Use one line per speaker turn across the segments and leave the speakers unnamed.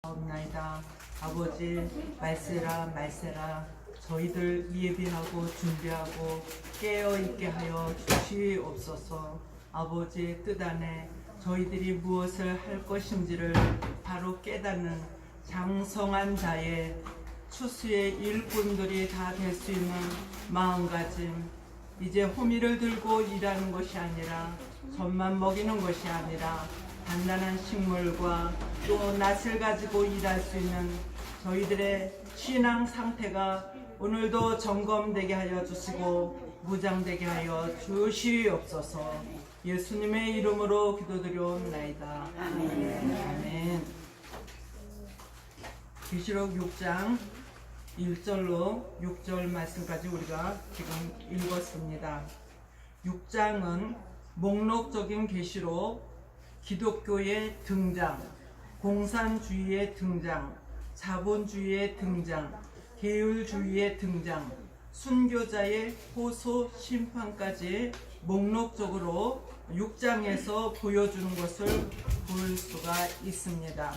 나이다. 아버지 말세라 저희들 예비하고 준비하고 깨어있게 하여 주시옵소서. 아버지 뜻 안에 저희들이 무엇을 할 것인지를 바로 깨닫는 장성한 자의 추수의 일꾼들이 다 될 수 있는 마음가짐, 이제 호미를 들고 일하는 것이 아니라 젖만 먹이는 것이 아니라 단단한 식물과 또 낫을 가지고 일할 수 있는 저희들의 신앙 상태가 오늘도 점검되게 하여 주시고 무장되게 하여 주시옵소서. 예수님의 이름으로 기도드려옵나이다. 아멘. 아멘. 계시록 6장 1절로 6절 말씀까지 우리가 지금 읽었습니다. 6장은 목록적인 계시록, 기독교의 등장, 공산주의의 등장, 자본주의의 등장, 계율주의의 등장, 순교자의 호소 심판까지 목록적으로 6장에서 보여주는 것을 볼 수가 있습니다.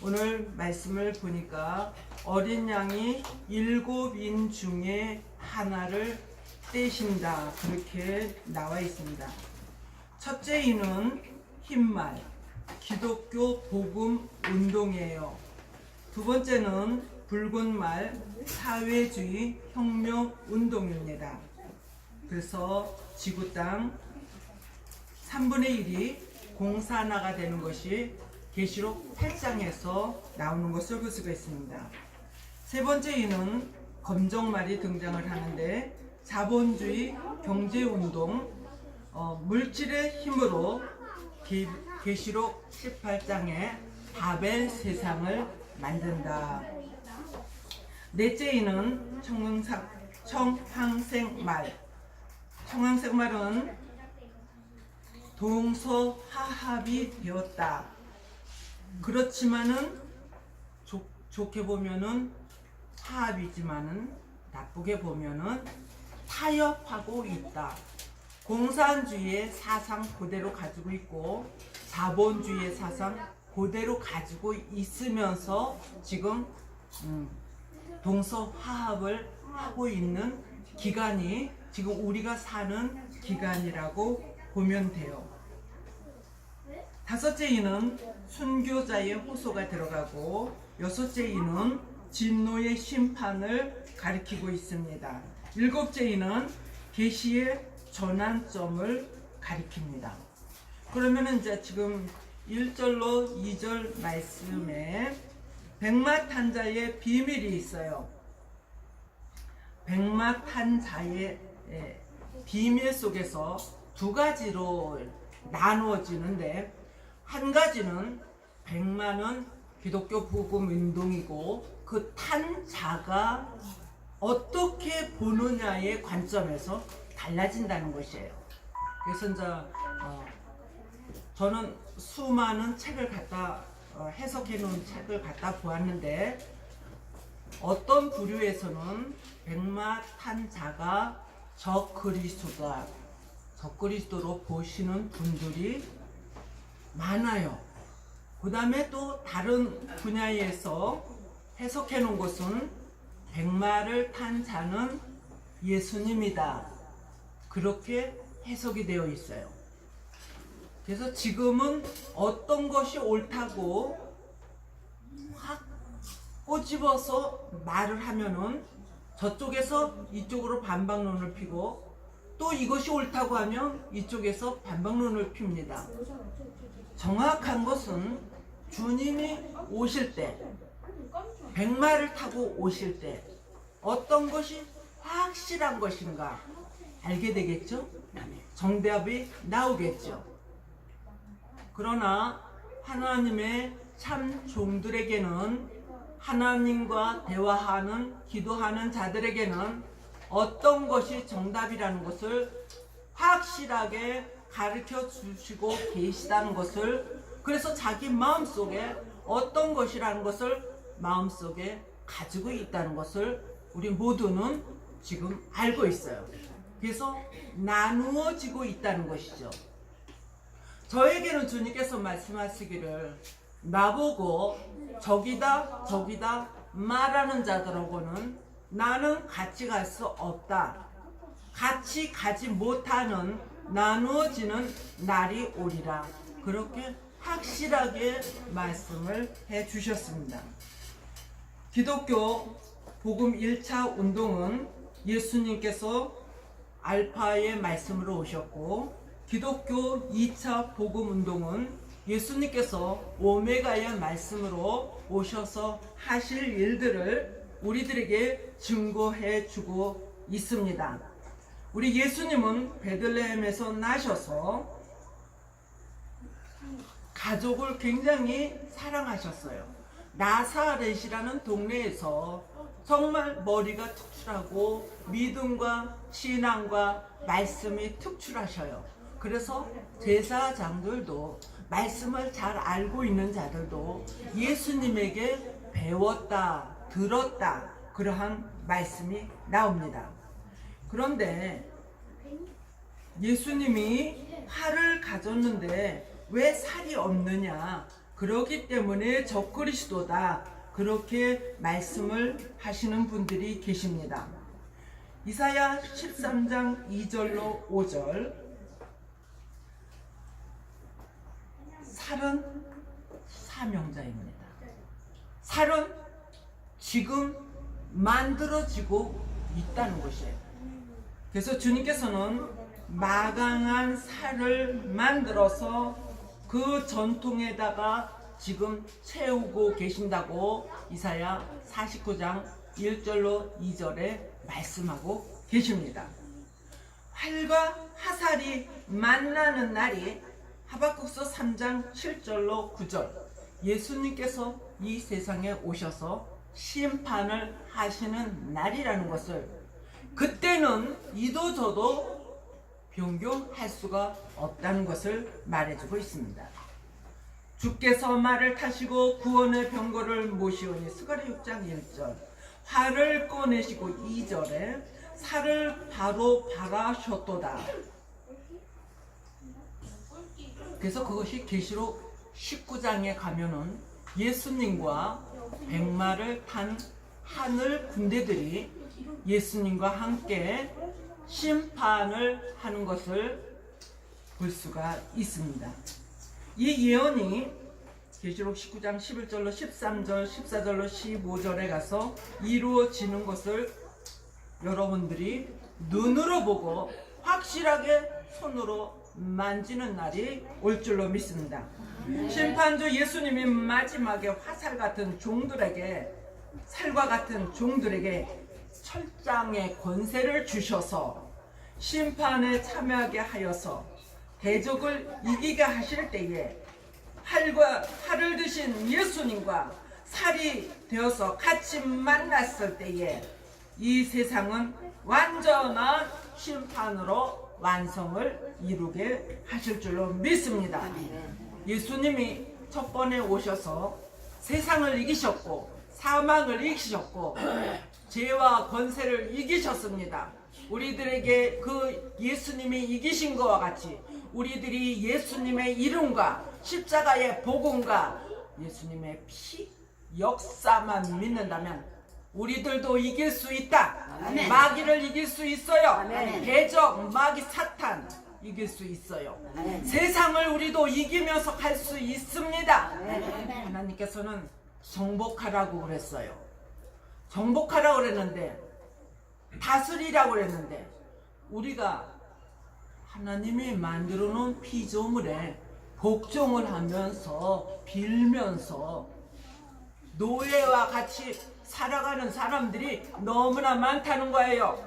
오늘 말씀을 보니까 어린 양이 7인 중에 하나를 떼신다, 그렇게 나와 있습니다. 첫째 인은 흰말, 기독교 복음 운동이에요. 두 번째는 붉은 말, 사회주의 혁명 운동입니다. 그래서 지구 땅 3분의 1이 공산화가 되는 것이 계시록 8장에서 나오는 것을 볼 수가 있습니다. 세 번째 인은 검정말이 등장을 하는데 자본주의 경제운동, 물질의 힘으로 계시록 18장에 바벨 세상을 만든다. 넷째 인은 청항생말. 청항생말은 동서화합이 되었다. 그렇지만은 좋게 보면은 화합이지만은 나쁘게 보면은 타협하고 있다. 공산주의의 사상 그대로 가지고 있고 자본주의의 사상 그대로 가지고 있으면서 지금 동서화합을 하고 있는 기간이 지금 우리가 사는 기간이라고 보면 돼요. 다섯째 인은 순교자의 호소가 들어가고 여섯째 인은 진노의 심판을 가리키고 있습니다. 일곱째 인은 계시의 전환점을 가리킵니다. 그러면은 이제 지금 1절로 2절 말씀에 백마탄자의 비밀이 있어요. 백마탄자의 비밀 속에서 두 가지로 나누어지는데, 한 가지는 백마는 기독교 복음 운동이고 그 탄자가 어떻게 보느냐의 관점에서 달라진다는 것이에요. 그래서 이제 저는 수많은 책을 갖다 해석해 놓은 책을 갖다 보았는데, 어떤 부류에서는 백마탄자가 적그리스도다, 적그리스도로 보시는 분들이 많아요. 그 다음에 또 다른 분야에서 해석해 놓은 것은 백마를 탄 자는 예수님이다, 그렇게 해석이 되어 있어요. 그래서 지금은 어떤 것이 옳다고 확 꼬집어서 말을 하면은 저쪽에서 이쪽으로 반박론을 피고, 또 이것이 옳다고 하면 이쪽에서 반박론을 핍니다. 정확한 것은 주님이 오실 때, 백마를 타고 오실 때 어떤 것이 확실한 것인가 알게 되겠죠? 정답이 나오겠죠. 그러나 하나님의 참 종들에게는, 하나님과 대화하는 기도하는 자들에게는 어떤 것이 정답이라는 것을 확실하게 가르쳐 주시고 계시다는 것을, 그래서 자기 마음속에 어떤 것이라는 것을 마음속에 가지고 있다는 것을 우리 모두는 지금 알고 있어요. 그래서 나누어지고 있다는 것이죠. 저에게는 주님께서 말씀하시기를 나보고 저기다 저기다 말하는 자들하고는 나는 같이 갈 수 없다. 같이 가지 못하는 나누어지는 날이 오리라. 그렇게 확실하게 말씀을 해 주셨습니다. 기독교 복음 1차 운동은 예수님께서 알파의 말씀으로 오셨고, 기독교 2차 복음 운동은 예수님께서 오메가의 말씀으로 오셔서 하실 일들을 우리들에게 증거해 주고 있습니다. 우리 예수님은 베들레헴에서 나셔서 가족을 굉장히 사랑하셨어요. 나사렛이라는 동네에서 정말 머리가 특출하고 믿음과 신앙과 말씀이 특출하셔요. 그래서 제사장들도 말씀을 잘 알고 있는 자들도 예수님에게 배웠다, 들었다, 그러한 말씀이 나옵니다. 그런데 예수님이 활을 가졌는데 왜 살이 없느냐? 그렇기 때문에 적그리스도다, 그렇게 말씀을 하시는 분들이 계십니다. 이사야 13장 2절로 5절. 살은 사명자입니다. 살은 지금 만들어지고 있다는 것이에요. 그래서 주님께서는 마강한 살을 만들어서 그 전통에다가 지금 채우고 계신다고 이사야 49장 1절로 2절에 말씀하고 계십니다. 활과 화살이 만나는 날이 하박국서 3장 7절로 9절. 예수님께서 이 세상에 오셔서 심판을 하시는 날이라는 것을, 그때는 이도 저도 변경할 수가 없다는 것을 말해주고 있습니다. 주께서 말을 타시고 구원의 병거를 모시오니, 스가랴 6장 1절. 활을 꺼내시고 2절에 살을 바로 바라셨도다. 그래서 그것이 계시록 19장에 가면은 예수님과 백마를 탄 하늘 군대들이 예수님과 함께 심판을 하는 것을 볼 수가 있습니다. 이 예언이 계시록 19장 11절로 13절, 14절로 15절에 가서 이루어지는 것을 여러분들이 눈으로 보고 확실하게 손으로 만지는 날이 올 줄로 믿습니다. 심판주 예수님이 마지막에 화살 같은 종들에게, 살과 같은 종들에게 철장의 권세를 주셔서 심판에 참여하게 하여서 대적을 이기게 하실 때에 활을 드신 예수님과 살이 되어서 같이 만났을 때에 이 세상은 완전한 심판으로 완성을 이루게 하실 줄로 믿습니다. 예수님이 첫 번에 오셔서 세상을 이기셨고 사망을 이기셨고 죄와 권세를 이기셨습니다. 우리들에게 그 예수님이 이기신 것과 같이 우리들이 예수님의 이름과 십자가의 복음과 예수님의 피 역사만 믿는다면 우리들도 이길 수 있다. 아멘. 마귀를 이길 수 있어요. 아멘. 대적, 마귀, 사탄 이길 수 있어요. 아멘. 세상을 우리도 이기면서 갈 수 있습니다. 아멘. 하나님께서는 정복하라고 그랬어요. 정복하라고 그랬는데, 다스리라고 그랬는데, 우리가 하나님이 만들어 놓은 피조물에 복종을 하면서 빌면서 노예와 같이 살아가는 사람들이 너무나 많다는 거예요.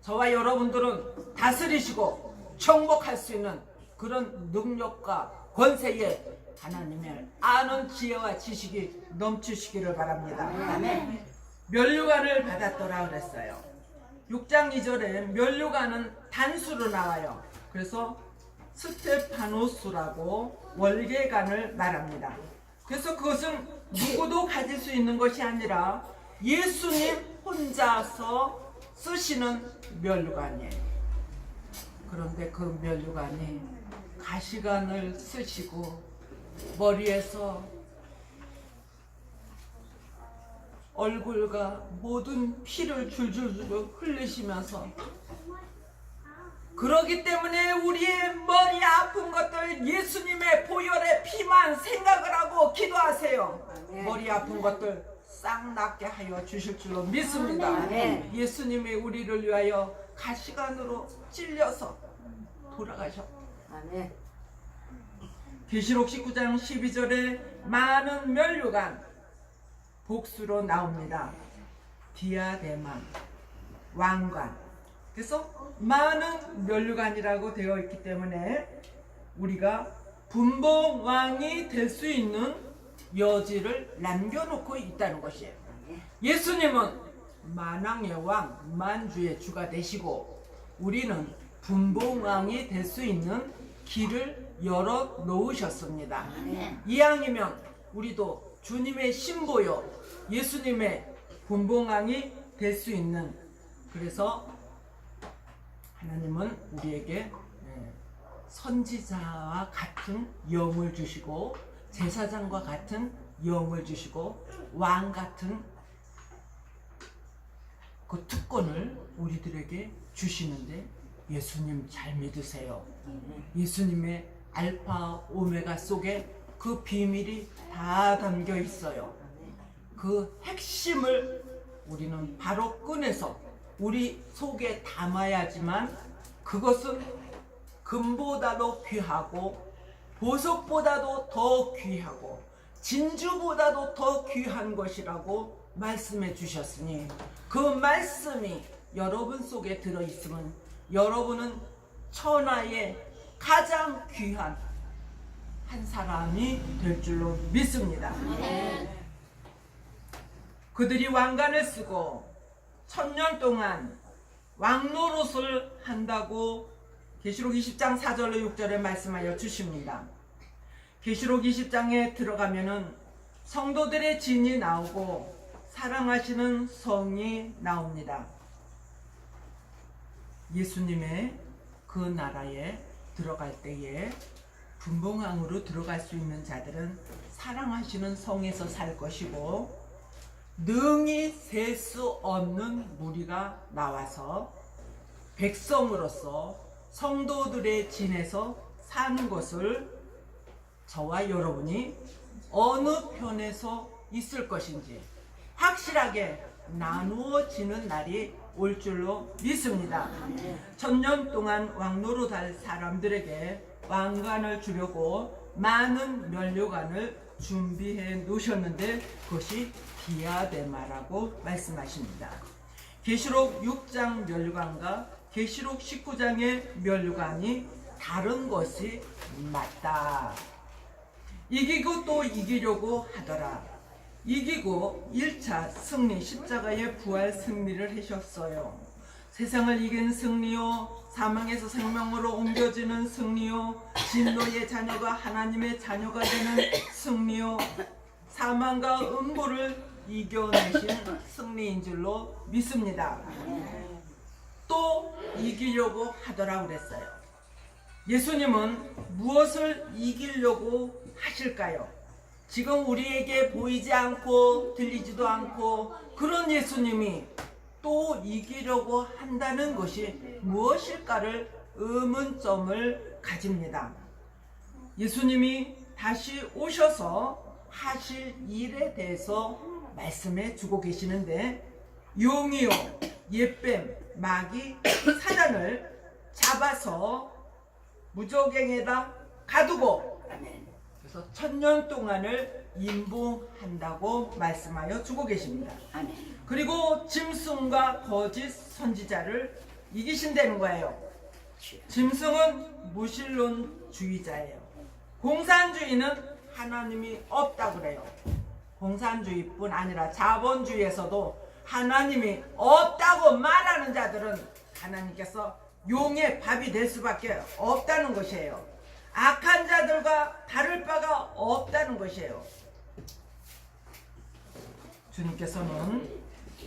저와 여러분들은 다스리시고 정복할 수 있는 그런 능력과 권세에 하나님의 아는 지혜와 지식이 넘치시기를 바랍니다. 아멘. 면류관을 받았더라 그랬어요. 6장 2절에 면류관은 단수로 나와요. 그래서 스테파노스라고 월계관을 말합니다. 그래서 그것은 누구도 가질 수 있는 것이 아니라 예수님 혼자서 쓰시는 면류관이에요. 그런데 그 면류관이 가시관을 쓰시고 머리에서 얼굴과 모든 피를 줄줄줄 흘리시면서 그러기 때문에 우리의 머리 아픈 것들 예수님의 보혈의 피만 생각을 하고 기도하세요. 머리 아픈 것들 싹 낫게 하여 주실 줄로 믿습니다. 예수님이 우리를 위하여 가시관으로 찔려서 돌아가셨고 계시록 19장 12절에 많은 면류관 복수로 나옵니다. 디아데마 왕관. 그래서 많은 면류관이라고 되어 있기 때문에 우리가 분봉왕이 될 수 있는 여지를 남겨놓고 있다는 것이에요. 예수님은 만왕의 왕, 만주의 주가 되시고 우리는 분봉왕이 될 수 있는 길을 열어 놓으셨습니다. 이왕이면 우리도 주님의 신보요 예수님의 분봉왕이 될 수 있는, 그래서 하나님은 우리에게 선지자와 같은 영을 주시고 제사장과 같은 영을 주시고 왕 같은 그 특권을 우리들에게 주시는데 예수님 잘 믿으세요. 예수님의 알파 오메가 속에 그 비밀이 다 담겨 있어요. 그 핵심을 우리는 바로 꺼내서 우리 속에 담아야지만 그것은 금보다도 귀하고 보석보다도 더 귀하고 진주보다도 더 귀한 것이라고 말씀해 주셨으니 그 말씀이 여러분 속에 들어있으면 여러분은 천하의 가장 귀한 한 사람이 될 줄로 믿습니다. 그들이 왕관을 쓰고 1000년 동안 왕노릇을 한다고 계시록 20장 4절로 6절에 말씀하여 주십니다. 계시록 20장에 들어가면은 성도들의 진이 나오고 사랑하시는 성이 나옵니다. 예수님의 그 나라에 들어갈 때에 분봉왕으로 들어갈 수 있는 자들은 사랑하시는 성에서 살 것이고 능히 셀 수 없는 무리가 나와서 백성으로서 성도들의 진에서 사는 것을 저와 여러분이 어느 편에서 있을 것인지 확실하게 나누어지는 날이 올 줄로 믿습니다. 1000년 동안 왕노릇할 사람들에게 왕관을 주려고 많은 면류관을 준비해 놓으셨는데 그것이 디아데마라고 말씀하십니다. 계시록 6장 면류관과 계시록 19장의 면류관이 다른 것이 맞다. 이기고 또 이기려고 하더라. 이기고 1차 승리, 십자가의 부활 승리를 하셨어요. 세상을 이긴 승리요, 사망에서 생명으로 옮겨지는 승리요, 진노의 자녀가 하나님의 자녀가 되는 승리요, 사망과 음부를 이겨내신 승리인 줄로 믿습니다. 또 이기려고 하더라 그랬어요. 예수님은 무엇을 이기려고 하실까요? 지금 우리에게 보이지 않고 들리지도 않고 그런 예수님이 또 이기려고 한다는 것이 무엇일까를 의문점을 가집니다. 예수님이 다시 오셔서 하실 일에 대해서 말씀해 주고 계시는데 용이요, 옛뱀, 마귀, 사단을 잡아서 무저갱에다 가두고 그래서 1000년 동안을 임봉한다고 말씀하여 주고 계십니다. 그리고 짐승과 거짓 선지자를 이기신다는 거예요. 짐승은 무신론주의자예요. 공산주의는 하나님이 없다고 그래요. 공산주의뿐 아니라 자본주의에서도 하나님이 없다고 말하는 자들은 하나님께서 용의 밥이 될 수밖에 없다는 것이에요. 악한 자들과 다를 바가 없다는 것이에요. 주님께서는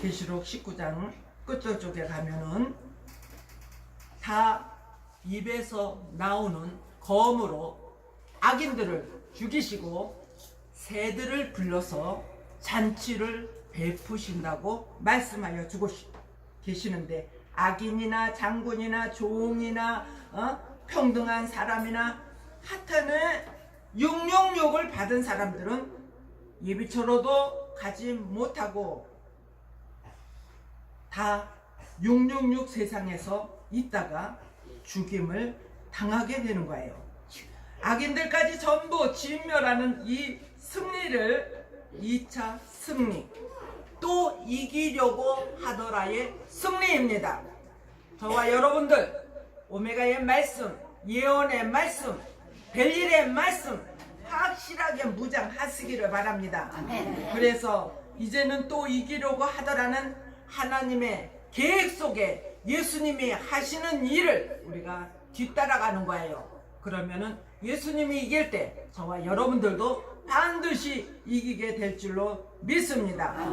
계시록 19장 끝쪽에 가면은 다 입에서 나오는 검으로 악인들을 죽이시고 새들을 불러서 잔치를 베푸신다고 말씀하여 주고 계시는데, 악인이나 장군이나 종이나 평등한 사람이나 하여튼은 666을 받은 사람들은 예비처로도 가지 못하고 다 666 세상에서 있다가 죽임을 당하게 되는 거예요. 악인들까지 전부 진멸하는 이 승리를 2차 승리, 또 이기려고 하더라의 승리입니다. 저와 여러분들 오메가의 말씀, 예언의 말씀, 벨일의 말씀 확실하게 무장하시기를 바랍니다. 그래서 이제는 또 이기려고 하더라는 하나님의 계획 속에 예수님이 하시는 일을 우리가 뒤따라가는 거예요. 그러면은 예수님이 이길 때 저와 여러분들도 반드시 이기게 될 줄로 믿습니다.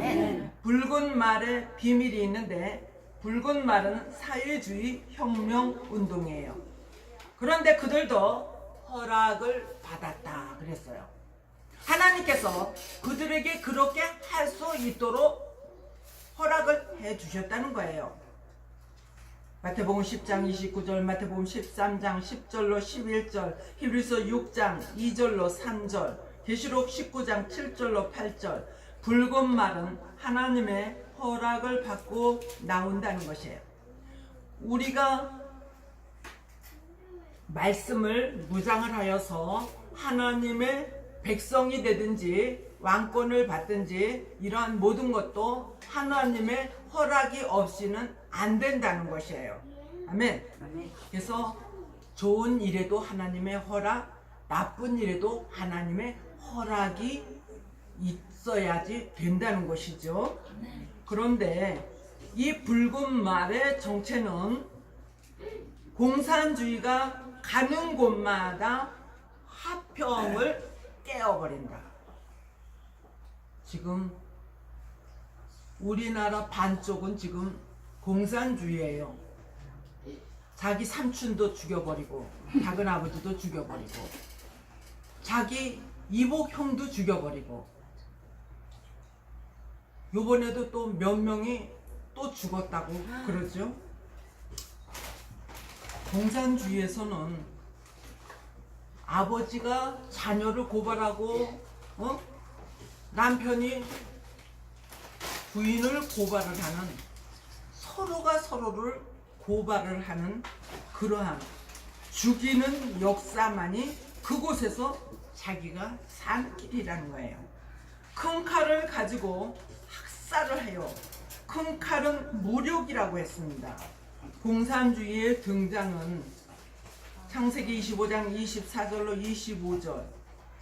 붉은 말에 비밀이 있는데, 붉은 말은 사회주의 혁명 운동이에요. 그런데 그들도 허락을 받았다 그랬어요. 하나님께서 그들에게 그렇게 할 수 있도록 허락을 해 주셨다는 거예요. 마태복음 10장 29절, 마태복음 13장 10절로 11절, 히브리서 6장 2절로 3절, 계시록 19장 7절로 8절. 붉은 말은 하나님의 허락을 받고 나온다는 것이에요. 우리가 말씀을 무장을 하여서 하나님의 백성이 되든지 왕권을 받든지 이러한 모든 것도 하나님의 허락이 없이는 안 된다는 것이에요. 아멘. 그래서 좋은 일에도 하나님의 허락, 나쁜 일에도 하나님의 허락이 있어야지 된다는 것이죠. 그런데 이 붉은 말의 정체는 공산주의가 가는 곳마다 화평을 깨어버린다. 지금 우리나라 반쪽은 지금 공산주의예요. 자기 삼촌도 죽여버리고 작은 아버지도 죽여버리고 자기 이복 형도 죽여버리고, 요번에도 또 몇 명이 또 죽었다고 그러죠. 공산주의에서는 아버지가 자녀를 고발하고 남편이 부인을 고발을 하는, 서로가 서로를 고발을 하는 그러한 죽이는 역사만이 그곳에서 자기가 산 길이라는 거예요. 큰 칼을 가지고 학살을 해요. 큰 칼은 무력이라고 했습니다. 공산주의의 등장은 창세기 25장 24절로 25절,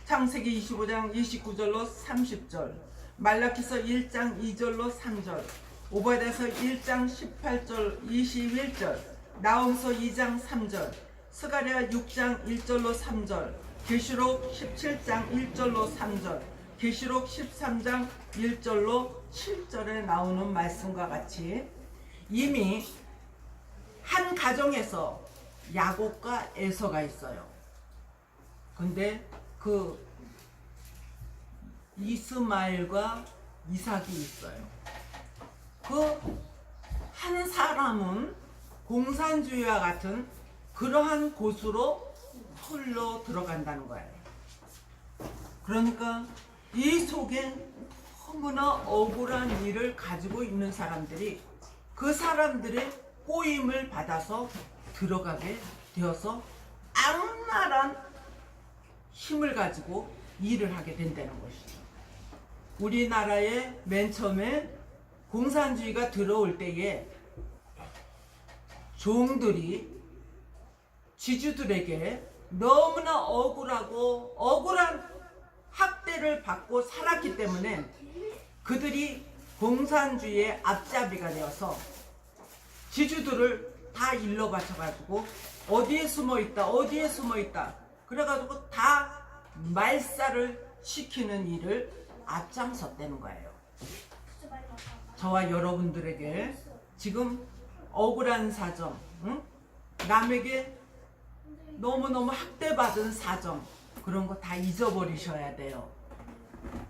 창세기 25장 29절로 30절, 말라기서 1장 2절로 3절, 오바댜서 1장 18절 21절, 나홈서 2장 3절, 스가랴 6장 1절로 3절, 계시록 17장 1절로 3절, 계시록 13장 1절로 7절에 나오는 말씀과 같이 이미 한 가정에서 야곱과 에서가 있어요. 근데 그 이스마엘과 이삭이 있어요. 그 한 사람은 공산주의와 같은 그러한 곳으로 홀로 들어간다는 거예요. 그러니까 이 속에 너무나 억울한 일을 가지고 있는 사람들이 그 사람들의 꼬임을 받아서 들어가게 되어서 악랄한 힘을 가지고 일을 하게 된다는 것이죠. 우리나라에 맨 처음에 공산주의가 들어올 때에 종들이 지주들에게 너무나 억울하고 억울한 학대를 받고 살았기 때문에 그들이 공산주의의 앞잡이가 되어서 지주들을 다 일러 바쳐가지고 어디에 숨어있다 어디에 숨어있다 그래가지고 다 말살을 시키는 일을 앞장섰다는 거예요. 저와 여러분들에게 지금 억울한 사정, 남에게 너무너무 학대받은 사정, 그런 거 다 잊어버리셔야 돼요.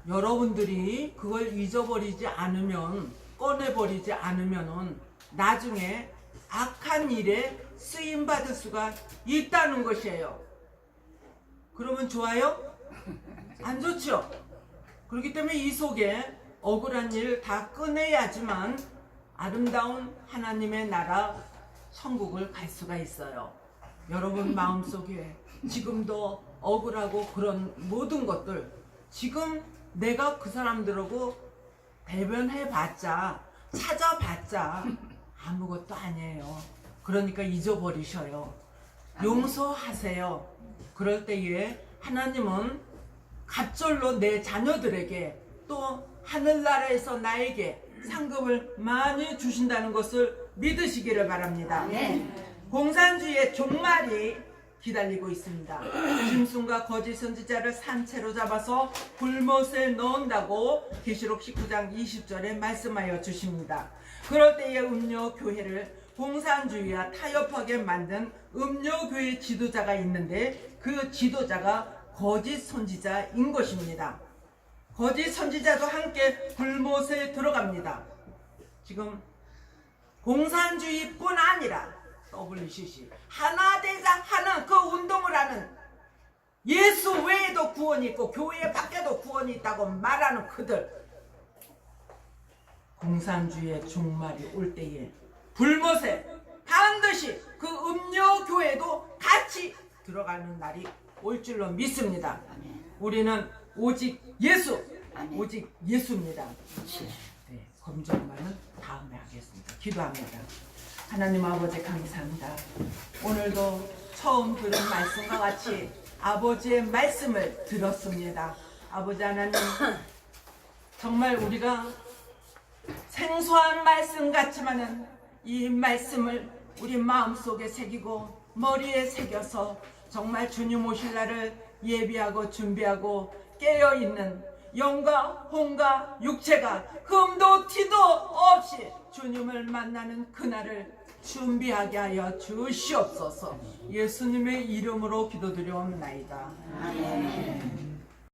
여러분들이 그걸 잊어버리지 않으면, 꺼내버리지 않으면은 나중에 악한 일에 쓰임받을 수가 있다는 것이에요. 그러면 좋아요? 안 좋죠? 그렇기 때문에 이 속에 억울한 일 다 꺼내야지만 아름다운 하나님의 나라 천국을 갈 수가 있어요. 여러분 마음속에 지금도 억울하고 그런 모든 것들, 지금 내가 그 사람들하고 대변해봤자, 찾아봤자 아무것도 아니에요. 그러니까 잊어버리셔요. 용서하세요. 그럴 때에 하나님은 갑절로 내 자녀들에게 또 하늘나라에서 나에게 상급을 많이 주신다는 것을 믿으시기를 바랍니다. 공산주의의 종말이 기다리고 있습니다. 짐승과 거짓 선지자를 산채로 잡아서 불못에 넣는다고 계시록 19장 20절에 말씀하여 주십니다. 그럴 때에 음료교회를 공산주의와 타협하게 만든 음료교회 지도자가 있는데 그 지도자가 거짓 선지자인 것입니다. 거짓 선지자도 함께 불못에 들어갑니다. 지금 공산주의뿐 아니라 WCC 하나대장 하는 그 운동을 하는, 예수 외에도 구원이 있고 교회 밖에도 구원이 있다고 말하는 그들, 공산주의의 종말이 올 때에 불못에 반드시 그 음료교회도 같이 들어가는 날이 올 줄로 믿습니다. 우리는 오직 예수, 오직 예수입니다. 네, 검정만은 다음에 하겠습니다. 기도합니다. 하나님 아버지 감사합니다. 오늘도 처음 들은 말씀과 같이 아버지의 말씀을 들었습니다. 아버지 하나님, 정말 우리가 생소한 말씀 같지만은 이 말씀을 우리 마음속에 새기고 머리에 새겨서 정말 주님 오실 날을 예비하고 준비하고 깨어있는 영과 혼과 육체가 흠도 티도 없이 주님을 만나는 그날을 준비하게 하여 주시옵소서. 예수님의 이름으로 기도드려옵나이다. 아멘.